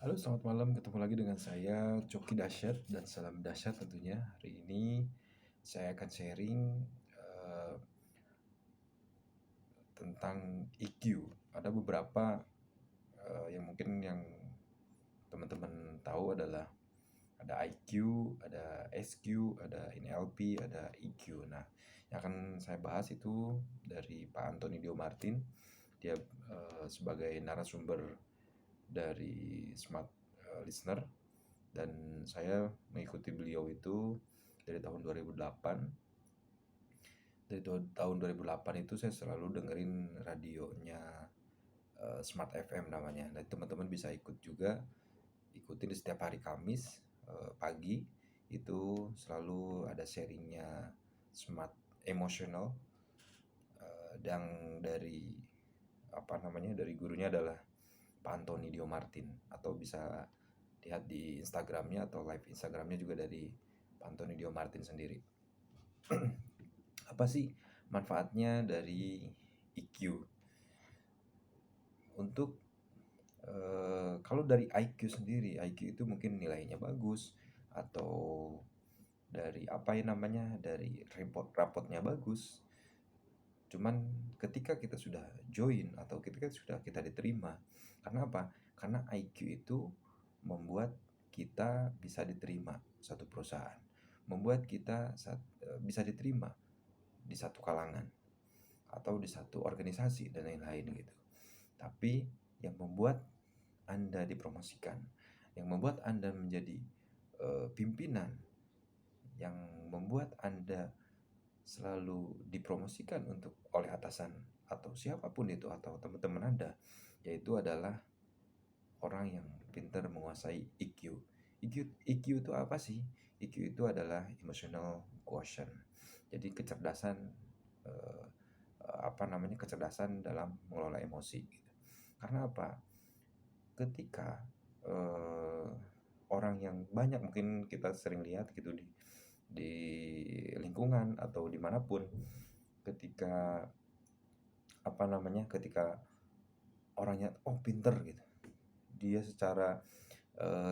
Halo, selamat malam. Ketemu lagi dengan saya, Coki Dasyat, dan salam dahsyat tentunya. Hari ini saya akan sharing eh, tentang EQ. Ada beberapa yang mungkin yang teman-teman tahu adalah ada IQ, ada SQ, ada NLP, ada EQ. Nah, yang akan saya bahas itu dari Pak Anthony Dio Martin. Dia sebagai narasumber dari Smart Listener, dan saya mengikuti beliau itu dari tahun 2008. Dari tahun 2008 itu saya selalu dengerin radionya Smart FM namanya. Dan teman-teman bisa ikut juga, ikutin di setiap hari Kamis pagi itu selalu ada sharingnya Smart Emotional, yang dari apa namanya, dari gurunya adalah Pak Anthony Dio Martin, atau bisa lihat di Instagramnya atau live Instagramnya juga dari Pak Anthony Dio Martin sendiri. Apa sih manfaatnya dari EQ? Untuk kalau dari IQ sendiri, IQ itu mungkin nilainya bagus, atau dari apa ya namanya, dari rapotnya bagus. Cuman ketika kita sudah join atau ketika sudah kita diterima, karena apa? Karena IQ itu membuat kita bisa diterima satu perusahaan, membuat kita bisa diterima di satu kalangan atau di satu organisasi dan lain-lain gitu. Tapi yang membuat Anda dipromosikan, yang membuat Anda menjadi pimpinan, yang membuat Anda selalu dipromosikan untuk oleh atasan atau siapapun itu atau teman-teman Anda, yaitu adalah orang yang pintar menguasai EQ. EQ itu apa sih? EQ itu adalah emotional quotient. Jadi kecerdasan, eh, apa namanya, kecerdasan dalam mengelola emosi gitu. Karena apa? Ketika eh, orang yang banyak, mungkin kita sering lihat gitu di lingkungan atau dimanapun, ketika apa namanya, ketika orangnya pinter gitu, dia secara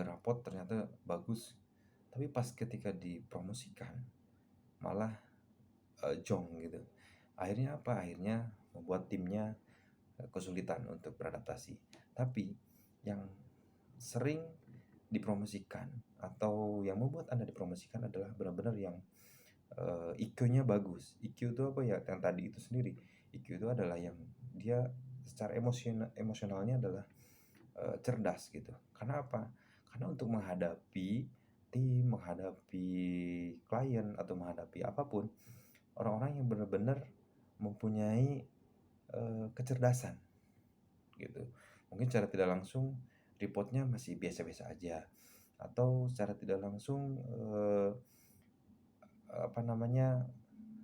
rapot ternyata bagus, tapi pas ketika dipromosikan malah jong gitu. Akhirnya apa? Akhirnya membuat timnya kesulitan untuk beradaptasi. Tapi yang sering dipromosikan atau yang membuat Anda dipromosikan adalah benar-benar yang IQ-nya bagus. IQ itu apa ya? Yang tadi itu sendiri. IQ itu adalah yang dia secara emosionalnya adalah cerdas gitu. Karena apa? Karena untuk menghadapi tim, menghadapi klien atau menghadapi apapun, orang-orang yang benar-benar mempunyai kecerdasan gitu. Mungkin secara tidak langsung reportnya masih biasa-biasa aja, atau secara tidak langsung apa namanya,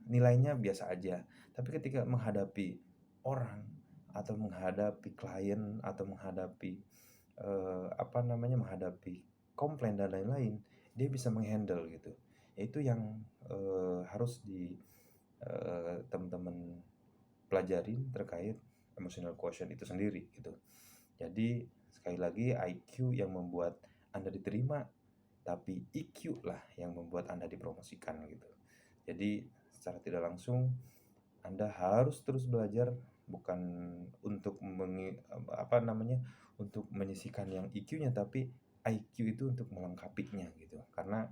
nilainya biasa aja. Tapi ketika menghadapi orang atau menghadapi klien atau menghadapi apa namanya, menghadapi komplain dan lain-lain, dia bisa menghandle gitu. Itu yang harus teman-teman pelajarin terkait emotional quotient itu sendiri gitu. Jadi sekali lagi, IQ yang membuat Anda diterima, tapi EQ lah yang membuat Anda dipromosikan gitu. Jadi secara tidak langsung Anda harus terus belajar, bukan untuk apa namanya, untuk menyisihkan yang EQ-nya, tapi IQ itu untuk melengkapinya gitu. Karena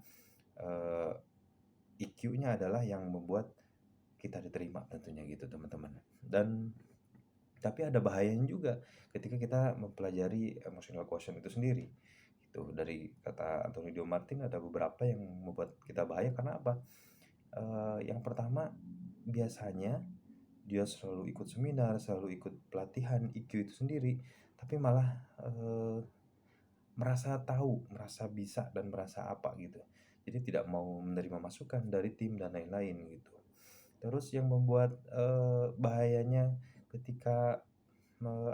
EQ-nya adalah yang membuat kita diterima tentunya gitu, teman-teman. Dan tapi ada bahayanya juga ketika kita mempelajari emotional quotient itu sendiri. Itu dari kata Anthony Dio Martin ada beberapa yang membuat kita bahaya. Karena apa? Yang pertama, biasanya dia selalu ikut seminar, selalu ikut pelatihan IQ itu sendiri, tapi malah merasa tahu, merasa bisa, dan merasa apa gitu. Jadi tidak mau menerima masukan dari tim dan lain-lain gitu. Terus yang membuat bahayanya ketika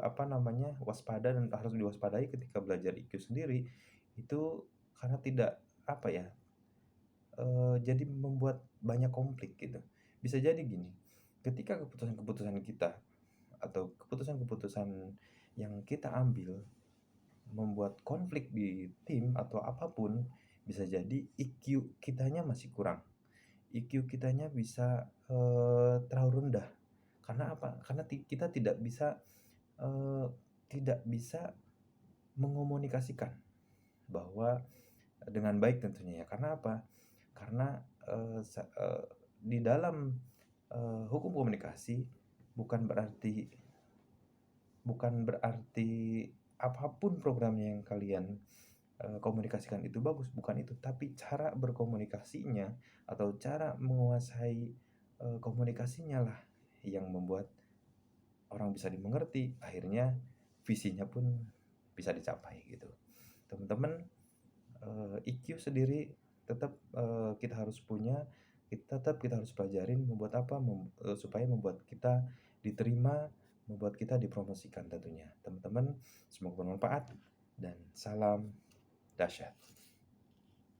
apa namanya, waspada dan harus diwaspadai ketika belajar IQ sendiri, itu karena tidak apa ya, jadi membuat banyak konflik gitu. Bisa jadi gini, ketika keputusan-keputusan kita atau keputusan-keputusan yang kita ambil membuat konflik di tim atau apapun, bisa jadi IQ kitanya masih kurang. IQ kitanya bisa, terlalu rendah. Karena apa? Karena kita eee, tidak bisa mengomunikasikan bahwa dengan baik tentunya ya. Karena apa? Karena, di dalam, hukum komunikasi bukan berarti bukan berarti apapun programnya yang kalian, komunikasikan itu bagus, bukan itu. Tapi cara berkomunikasinya atau cara menguasai, komunikasinya lah yang membuat orang bisa dimengerti, akhirnya visinya pun bisa dicapai gitu. Teman-teman, IQ sendiri tetap, kita harus punya, kita harus pelajarin membuat apa, supaya membuat kita diterima, membuat kita dipromosikan tentunya. Teman-teman, semoga bermanfaat dan salam dahsyat.